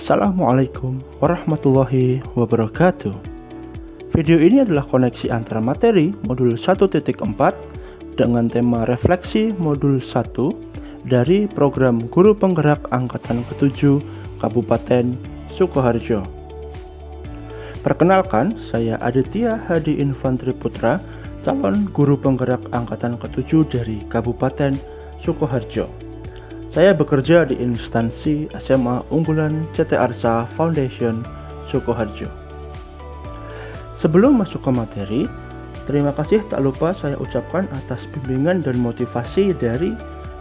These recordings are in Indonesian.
Assalamualaikum warahmatullahi wabarakatuh. Video ini adalah koneksi antara materi modul 1.4 dengan tema refleksi modul 1 dari program Guru Penggerak Angkatan ke-7 Kabupaten Sukoharjo. Perkenalkan, saya Aditya Hadi Infantri Putra, calon Guru Penggerak Angkatan ke-7 dari Kabupaten Sukoharjo. Saya bekerja di instansi SMA Unggulan CT Arsa Foundation Sukoharjo. Sebelum masuk ke materi, terima kasih tak lupa saya ucapkan atas bimbingan dan motivasi dari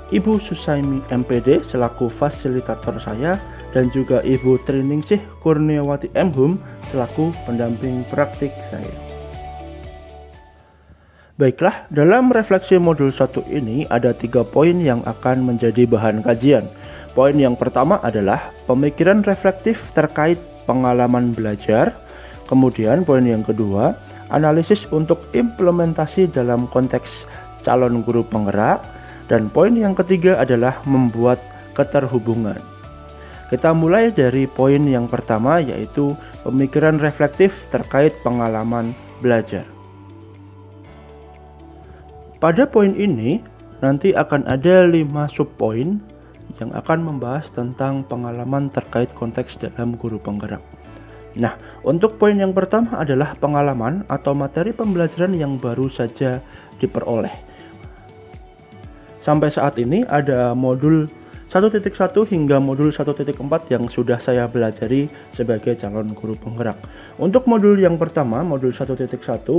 Ibu Susaimi MPD selaku fasilitator saya dan juga Ibu Triningsih Kurniawati M.Hum selaku pendamping praktik saya. Baiklah, dalam refleksi modul 1 ini ada 3 poin yang akan menjadi bahan kajian. Poin yang pertama adalah pemikiran reflektif terkait pengalaman belajar. Kemudian poin yang kedua, analisis untuk implementasi dalam konteks calon guru penggerak. Dan poin yang ketiga adalah membuat keterhubungan. Kita mulai dari poin yang pertama, yaitu pemikiran reflektif terkait pengalaman belajar. Pada poin ini, nanti akan ada 5 subpoin yang akan membahas tentang pengalaman terkait konteks dalam guru penggerak. Nah, untuk poin yang pertama adalah pengalaman atau materi pembelajaran yang baru saja diperoleh. Sampai saat ini ada modul 1.1 hingga modul 1.4 yang sudah saya belajari sebagai calon guru penggerak. Untuk modul yang pertama, modul 1.1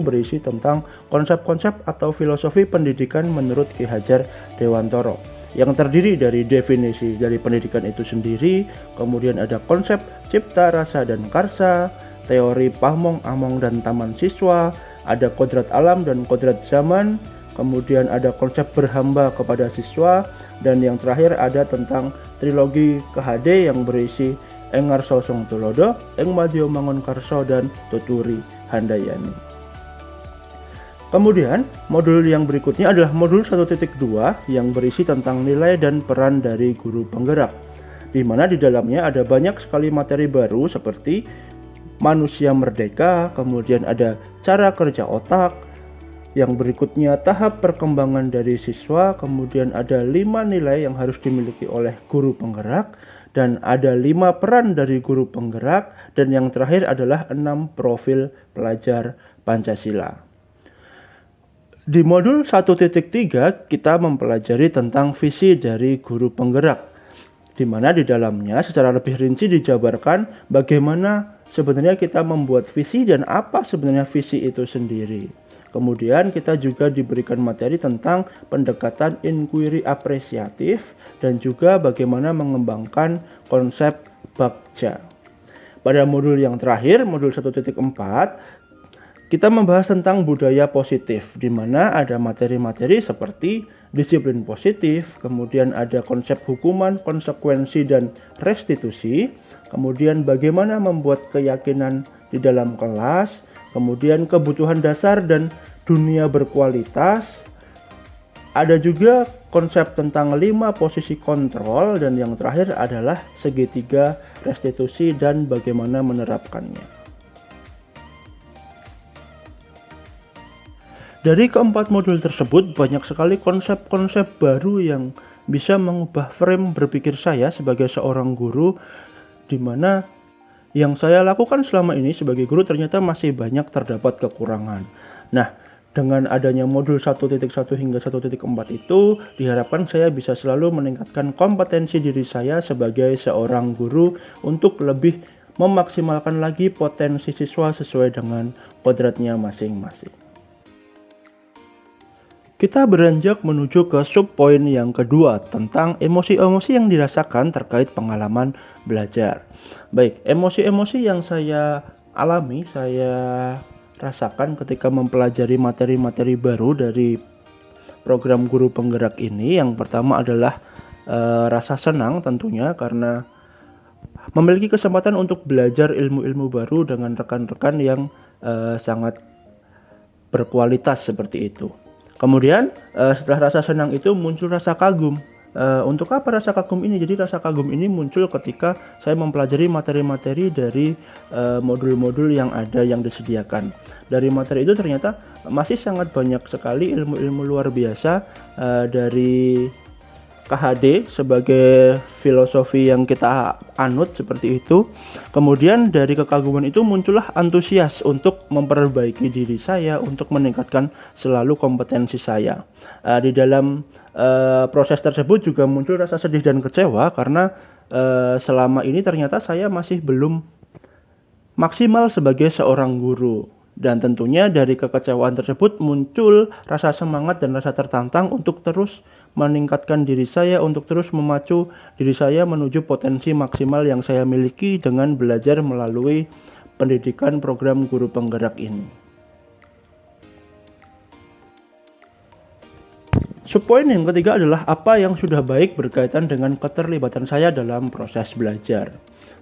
berisi tentang konsep-konsep atau filosofi pendidikan menurut Ki Hajar Dewantoro, yang terdiri dari definisi dari pendidikan itu sendiri, kemudian ada konsep cipta, rasa, dan karsa, teori Pahmong, Among, dan Taman Siswa, ada kodrat alam dan kodrat zaman, kemudian ada konsep berhamba kepada siswa, dan yang terakhir ada tentang trilogi KHD yang berisi Engar Sosong Tulodo, Eng Madyo Mangun Karso, dan Tuturi Handayani. Kemudian modul yang berikutnya adalah modul 1.2 yang berisi tentang nilai dan peran dari guru penggerak, di mana di dalamnya ada banyak sekali materi baru seperti manusia merdeka, kemudian ada cara kerja otak, yang berikutnya tahap perkembangan dari siswa, kemudian ada 5 nilai yang harus dimiliki oleh guru penggerak, dan ada 5 peran dari guru penggerak, dan yang terakhir adalah 6 profil pelajar Pancasila. Di modul 1.3 kita mempelajari tentang visi dari guru penggerak, di mana di dalamnya secara lebih rinci dijabarkan bagaimana sebenarnya kita membuat visi dan apa sebenarnya visi itu sendiri. Kemudian kita juga diberikan materi tentang pendekatan inquiry apresiatif dan juga bagaimana mengembangkan konsep bagja. Pada modul yang terakhir, modul 1.4, kita membahas tentang budaya positif, di mana ada materi-materi seperti disiplin positif, kemudian ada konsep hukuman, konsekuensi, dan restitusi, kemudian bagaimana membuat keyakinan di dalam kelas, kemudian kebutuhan dasar dan dunia berkualitas. Ada juga konsep tentang 5 posisi kontrol, dan yang terakhir adalah segitiga restitusi dan bagaimana menerapkannya. Dari keempat modul tersebut banyak sekali konsep-konsep baru yang bisa mengubah frame berpikir saya sebagai seorang guru, di mana yang saya lakukan selama ini sebagai guru ternyata masih banyak terdapat kekurangan. Nah, dengan adanya modul 1.1 hingga 1.4 itu diharapkan saya bisa selalu meningkatkan kompetensi diri saya sebagai seorang guru untuk lebih memaksimalkan lagi potensi siswa sesuai dengan kodratnya masing-masing. Kita beranjak menuju ke subpoin yang kedua tentang emosi-emosi yang dirasakan terkait pengalaman belajar. Baik, emosi-emosi yang saya alami, saya rasakan ketika mempelajari materi-materi baru dari program guru penggerak ini. Yang pertama adalah rasa senang tentunya, karena memiliki kesempatan untuk belajar ilmu-ilmu baru dengan rekan-rekan yang sangat berkualitas seperti itu. Kemudian setelah rasa senang itu muncul rasa kagum, Untuk apa rasa kagum ini? Jadi rasa kagum ini muncul ketika saya mempelajari materi-materi dari modul-modul yang ada yang disediakan. Dari materi itu ternyata masih sangat banyak sekali ilmu-ilmu luar biasa dari KHD sebagai filosofi yang kita anut seperti itu. Kemudian dari kekaguman itu muncullah antusias untuk memperbaiki diri saya, untuk meningkatkan selalu kompetensi saya. Di dalam proses tersebut juga muncul rasa sedih dan kecewa karena selama ini ternyata saya masih belum maksimal sebagai seorang guru. Dan tentunya dari kekecewaan tersebut muncul rasa semangat dan rasa tertantang untuk terus meningkatkan diri saya, untuk terus memacu diri saya menuju potensi maksimal yang saya miliki dengan belajar melalui pendidikan program guru penggerak ini. Subpoin yang ketiga adalah apa yang sudah baik berkaitan dengan keterlibatan saya dalam proses belajar.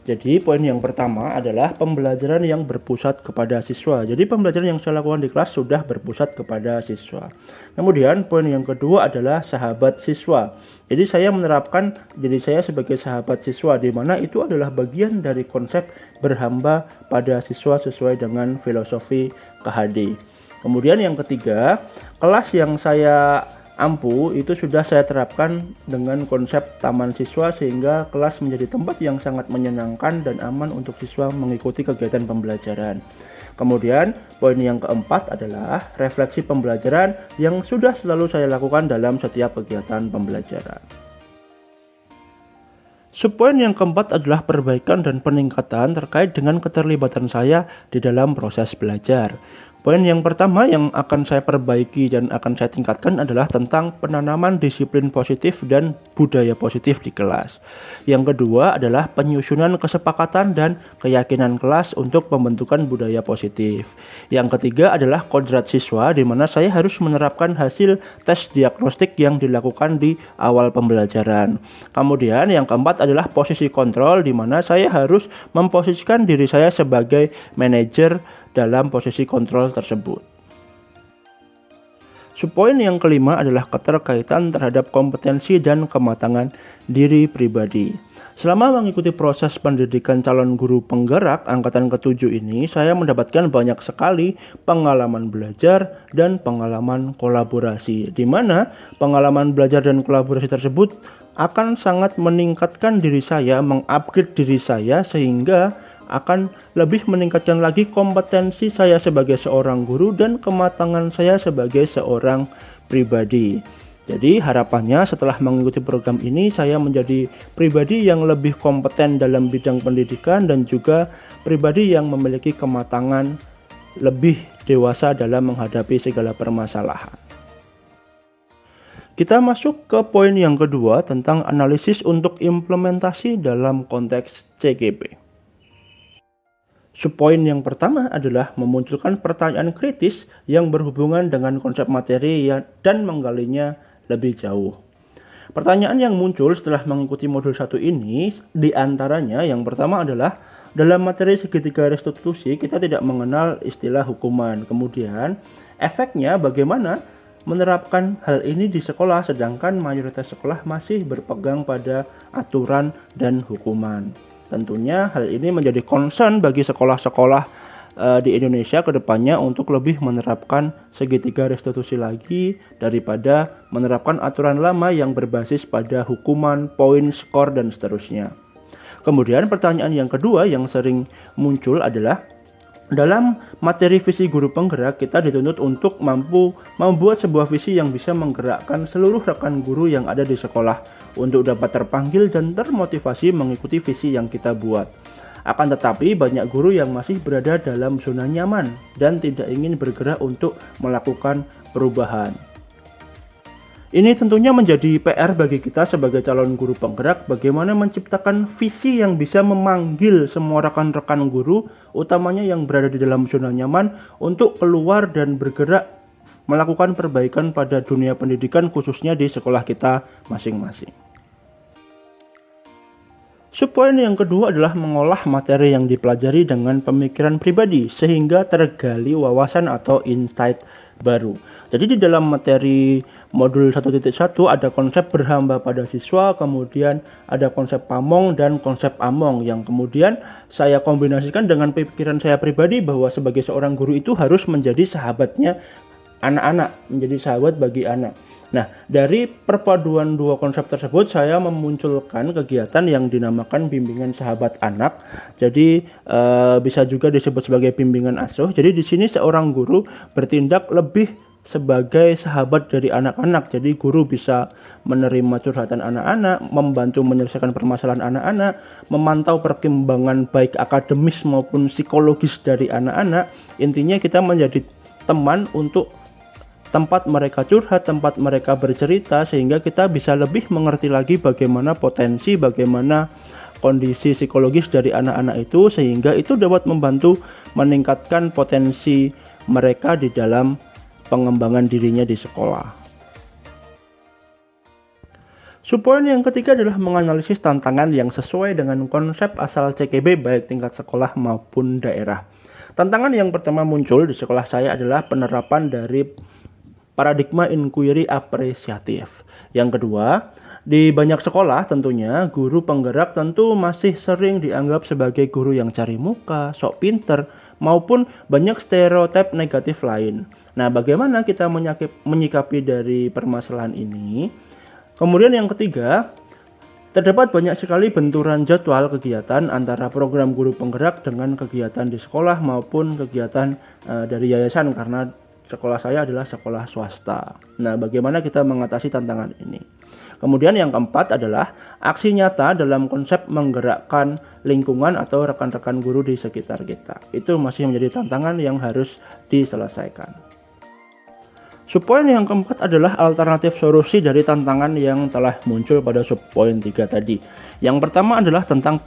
Jadi poin yang pertama adalah pembelajaran yang berpusat kepada siswa. Jadi pembelajaran yang saya lakukan di kelas sudah berpusat kepada siswa. Kemudian poin yang kedua adalah sahabat siswa. Jadi saya menerapkan diri saya sebagai sahabat siswa, di mana itu adalah bagian dari konsep berhamba pada siswa sesuai dengan filosofi KHD. Kemudian yang ketiga, kelas yang saya ampu itu sudah saya terapkan dengan konsep taman siswa, sehingga kelas menjadi tempat yang sangat menyenangkan dan aman untuk siswa mengikuti kegiatan pembelajaran. Kemudian poin yang keempat adalah refleksi pembelajaran yang sudah selalu saya lakukan dalam setiap kegiatan pembelajaran. Subpoin yang keempat adalah perbaikan dan peningkatan terkait dengan keterlibatan saya di dalam proses belajar. Poin yang pertama yang akan saya perbaiki dan akan saya tingkatkan adalah tentang penanaman disiplin positif dan budaya positif di kelas. Yang kedua adalah penyusunan kesepakatan dan keyakinan kelas untuk pembentukan budaya positif. Yang ketiga adalah kodrat siswa, di mana saya harus menerapkan hasil tes diagnostik yang dilakukan di awal pembelajaran. Kemudian yang keempat adalah posisi kontrol, di mana saya harus memposisikan diri saya sebagai manajer dalam posisi kontrol tersebut. Subpoin yang kelima adalah keterkaitan terhadap kompetensi dan kematangan diri pribadi. Selama mengikuti proses pendidikan calon guru penggerak angkatan ke-7 ini, saya mendapatkan banyak sekali pengalaman belajar dan pengalaman kolaborasi, di mana pengalaman belajar dan kolaborasi tersebut akan sangat meningkatkan diri saya, mengupgrade diri saya, sehingga akan lebih meningkatkan lagi kompetensi saya sebagai seorang guru dan kematangan saya sebagai seorang pribadi. Jadi harapannya setelah mengikuti program ini, saya menjadi pribadi yang lebih kompeten dalam bidang pendidikan dan juga pribadi yang memiliki kematangan lebih dewasa dalam menghadapi segala permasalahan. Kita masuk ke poin yang kedua tentang analisis untuk implementasi dalam konteks CGP. Subpoin yang pertama adalah memunculkan pertanyaan kritis yang berhubungan dengan konsep materi dan menggalinya lebih jauh. Pertanyaan yang muncul setelah mengikuti modul 1 ini diantaranya yang pertama adalah dalam materi segitiga restitusi kita tidak mengenal istilah hukuman. Kemudian efeknya bagaimana menerapkan hal ini di sekolah sedangkan mayoritas sekolah masih berpegang pada aturan dan hukuman. Tentunya hal ini menjadi concern bagi sekolah-sekolah di Indonesia ke depannya untuk lebih menerapkan segitiga restitusi lagi daripada menerapkan aturan lama yang berbasis pada hukuman, poin, skor, dan seterusnya. Kemudian pertanyaan yang kedua yang sering muncul adalah dalam materi visi guru penggerak kita dituntut untuk mampu membuat sebuah visi yang bisa menggerakkan seluruh rekan guru yang ada di sekolah untuk dapat terpanggil dan termotivasi mengikuti visi yang kita buat. Akan tetapi banyak guru yang masih berada dalam zona nyaman dan tidak ingin bergerak untuk melakukan perubahan. Ini tentunya menjadi PR bagi kita sebagai calon guru penggerak, bagaimana menciptakan visi yang bisa memanggil semua rekan-rekan guru, utamanya yang berada di dalam zona nyaman, untuk keluar dan bergerak melakukan perbaikan pada dunia pendidikan khususnya di sekolah kita masing-masing. Subpoin yang kedua adalah mengolah materi yang dipelajari dengan pemikiran pribadi sehingga tergali wawasan atau insight baru. Jadi di dalam materi modul 1.1 ada konsep berhamba pada siswa, kemudian ada konsep pamong dan konsep among yang kemudian saya kombinasikan dengan pikiran saya pribadi bahwa sebagai seorang guru itu harus menjadi sahabatnya anak-anak, menjadi sahabat bagi anak. Nah, dari perpaduan dua konsep tersebut saya memunculkan kegiatan yang dinamakan bimbingan sahabat anak. Jadi bisa juga disebut sebagai bimbingan asuh. Jadi di sini seorang guru bertindak lebih sebagai sahabat dari anak-anak. Jadi guru bisa menerima curhatan anak-anak, membantu menyelesaikan permasalahan anak-anak, memantau perkembangan baik akademis maupun psikologis dari anak-anak. Intinya kita menjadi teman untuk tempat mereka curhat, tempat mereka bercerita, sehingga kita bisa lebih mengerti lagi bagaimana potensi, bagaimana kondisi psikologis dari anak-anak itu, sehingga itu dapat membantu meningkatkan potensi mereka di dalam pengembangan dirinya di sekolah. Subpoin yang ketiga adalah menganalisis tantangan yang sesuai dengan konsep asal CKB baik tingkat sekolah maupun daerah. Tantangan yang pertama muncul di sekolah saya adalah penerapan dari paradigma inquiry apresiatif. Yang kedua, di banyak sekolah tentunya guru penggerak tentu masih sering dianggap sebagai guru yang cari muka, sok pinter, maupun banyak stereotip negatif lain. Nah, bagaimana kita menyikapi dari permasalahan ini? Kemudian yang ketiga, terdapat banyak sekali benturan jadwal kegiatan antara program guru penggerak dengan kegiatan di sekolah maupun kegiatan dari yayasan karena sekolah saya adalah sekolah swasta. Nah, bagaimana kita mengatasi tantangan ini? Kemudian yang keempat adalah aksi nyata dalam konsep menggerakkan lingkungan atau rekan-rekan guru di sekitar kita. Itu masih menjadi tantangan yang harus diselesaikan. Subpoin yang keempat adalah alternatif solusi dari tantangan yang telah muncul pada subpoin 3 tadi. Yang pertama adalah tentang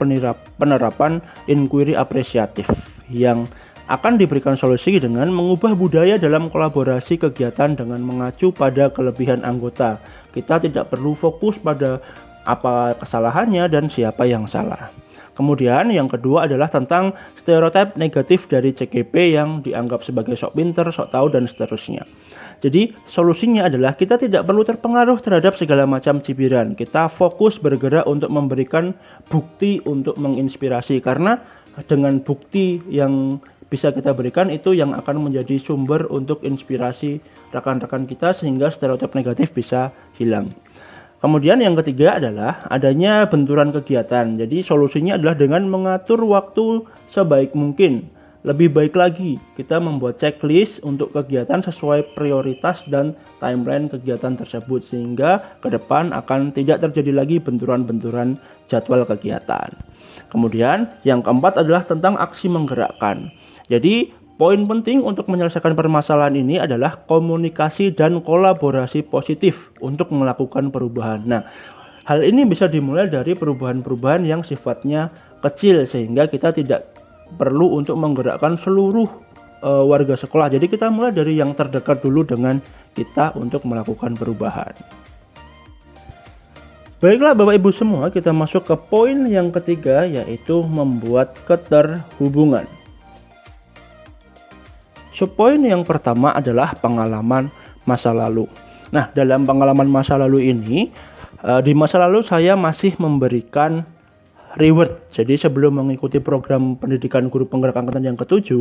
penerapan inquiry apresiatif yang akan diberikan solusi dengan mengubah budaya dalam kolaborasi kegiatan dengan mengacu pada kelebihan anggota. Kita tidak perlu fokus pada apa kesalahannya dan siapa yang salah. Kemudian yang kedua adalah tentang stereotip negatif dari CKP yang dianggap sebagai sok pinter, sok tahu, dan seterusnya. Jadi solusinya adalah kita tidak perlu terpengaruh terhadap segala macam cibiran. Kita fokus bergerak untuk memberikan bukti untuk menginspirasi, karena dengan bukti yang bisa kita berikan itu yang akan menjadi sumber untuk inspirasi rekan-rekan kita sehingga stereotip negatif bisa hilang. Kemudian yang ketiga adalah adanya benturan kegiatan. Jadi solusinya adalah dengan mengatur waktu sebaik mungkin. Lebih baik lagi kita membuat checklist untuk kegiatan sesuai prioritas dan timeline kegiatan tersebut sehingga ke depan akan tidak terjadi lagi benturan-benturan jadwal kegiatan. Kemudian yang keempat adalah tentang aksi menggerakkan. Jadi poin penting untuk menyelesaikan permasalahan ini adalah komunikasi dan kolaborasi positif untuk melakukan perubahan. Nah, hal ini bisa dimulai dari perubahan-perubahan yang sifatnya kecil sehingga kita tidak perlu untuk menggerakkan seluruh warga sekolah. Jadi kita mulai dari yang terdekat dulu dengan kita untuk melakukan perubahan. Baiklah Bapak Ibu semua, kita masuk ke poin yang ketiga yaitu membuat keterhubungan. Subpoin yang pertama adalah pengalaman masa lalu. Nah, dalam pengalaman masa lalu ini, di masa lalu saya masih memberikan reward. Jadi sebelum mengikuti program pendidikan guru penggerak angkatan yang ke-7,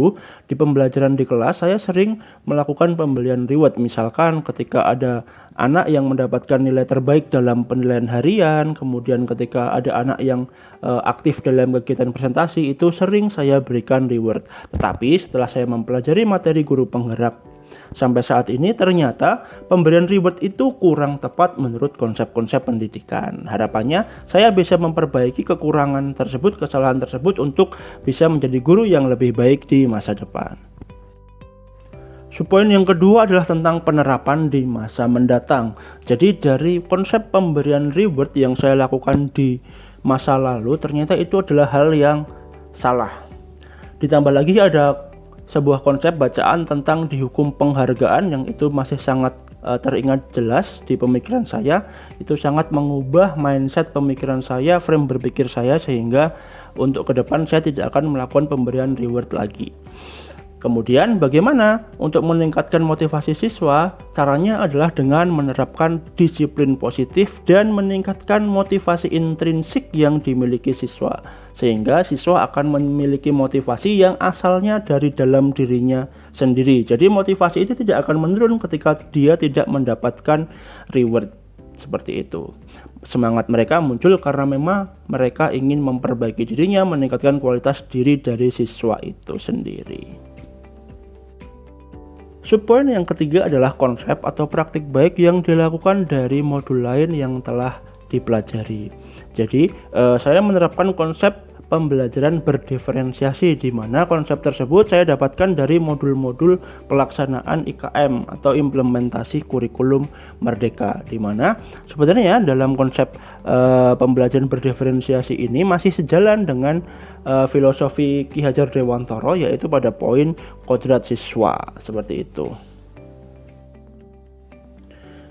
di pembelajaran di kelas saya sering melakukan pemberian reward. Misalkan ketika ada anak yang mendapatkan nilai terbaik dalam penilaian harian, kemudian ketika ada anak yang aktif dalam kegiatan presentasi, itu sering saya berikan reward. Tetapi setelah saya mempelajari materi guru penggerak sampai saat ini, ternyata pemberian reward itu kurang tepat menurut konsep-konsep pendidikan. Harapannya saya bisa memperbaiki kekurangan tersebut, kesalahan tersebut untuk bisa menjadi guru yang lebih baik di masa depan. Subpoin yang kedua adalah tentang penerapan di masa mendatang. Jadi dari konsep pemberian reward yang saya lakukan di masa lalu, ternyata itu adalah hal yang salah. Ditambah lagi ada sebuah konsep bacaan tentang dihukum penghargaan yang itu masih sangat teringat jelas di pemikiran saya, itu sangat mengubah mindset pemikiran saya, frame berpikir saya, sehingga untuk ke depan saya tidak akan melakukan pemberian reward lagi. Kemudian bagaimana untuk meningkatkan motivasi siswa? Caranya adalah dengan menerapkan disiplin positif dan meningkatkan motivasi intrinsik yang dimiliki siswa, sehingga siswa akan memiliki motivasi yang asalnya dari dalam dirinya sendiri. Jadi motivasi itu tidak akan menurun ketika dia tidak mendapatkan reward. Seperti itu. Semangat mereka muncul karena memang mereka ingin memperbaiki dirinya, meningkatkan kualitas diri dari siswa itu sendiri. Subpoin yang ketiga adalah konsep atau praktik baik yang dilakukan dari modul lain yang telah dipelajari. Jadi saya menerapkan konsep pembelajaran berdiferensiasi, di mana konsep tersebut saya dapatkan dari modul-modul pelaksanaan IKM atau implementasi kurikulum Merdeka, di mana sebenarnya dalam konsep pembelajaran berdiferensiasi ini masih sejalan dengan filosofi Ki Hajar Dewantara, yaitu pada poin kodrat siswa, seperti itu.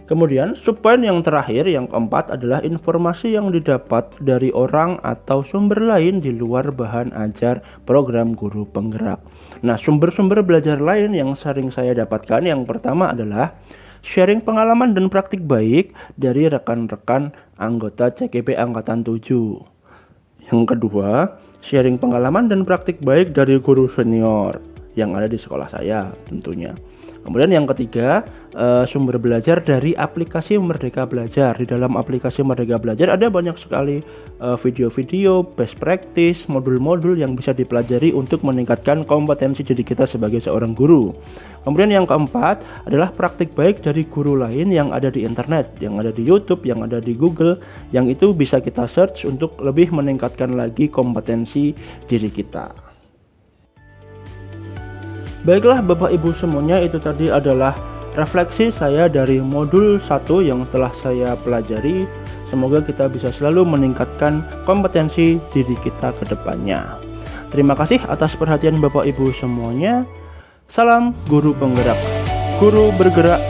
Kemudian subpoin yang terakhir, yang keempat, adalah informasi yang didapat dari orang atau sumber lain di luar bahan ajar program guru penggerak. Nah, sumber-sumber belajar lain yang sering saya dapatkan, yang pertama adalah sharing pengalaman dan praktik baik dari rekan-rekan anggota CKP Angkatan 7. Yang kedua, sharing pengalaman dan praktik baik dari guru senior yang ada di sekolah saya tentunya. Kemudian yang ketiga, sumber belajar dari aplikasi Merdeka Belajar. Di dalam aplikasi Merdeka Belajar ada banyak sekali video-video, best practice, modul-modul yang bisa dipelajari untuk meningkatkan kompetensi diri kita sebagai seorang guru. Kemudian yang keempat adalah praktik baik dari guru lain yang ada di internet, yang ada di YouTube, yang ada di Google, yang itu bisa kita search untuk lebih meningkatkan lagi kompetensi diri kita. Baiklah Bapak Ibu semuanya, itu tadi adalah refleksi saya dari modul 1 yang telah saya pelajari. Semoga kita bisa selalu meningkatkan kompetensi diri kita ke depannya. Terima kasih atas perhatian Bapak Ibu semuanya. Salam guru penggerak. Guru bergerak,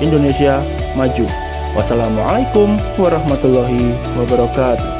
Indonesia maju. Wassalamualaikum warahmatullahi wabarakatuh.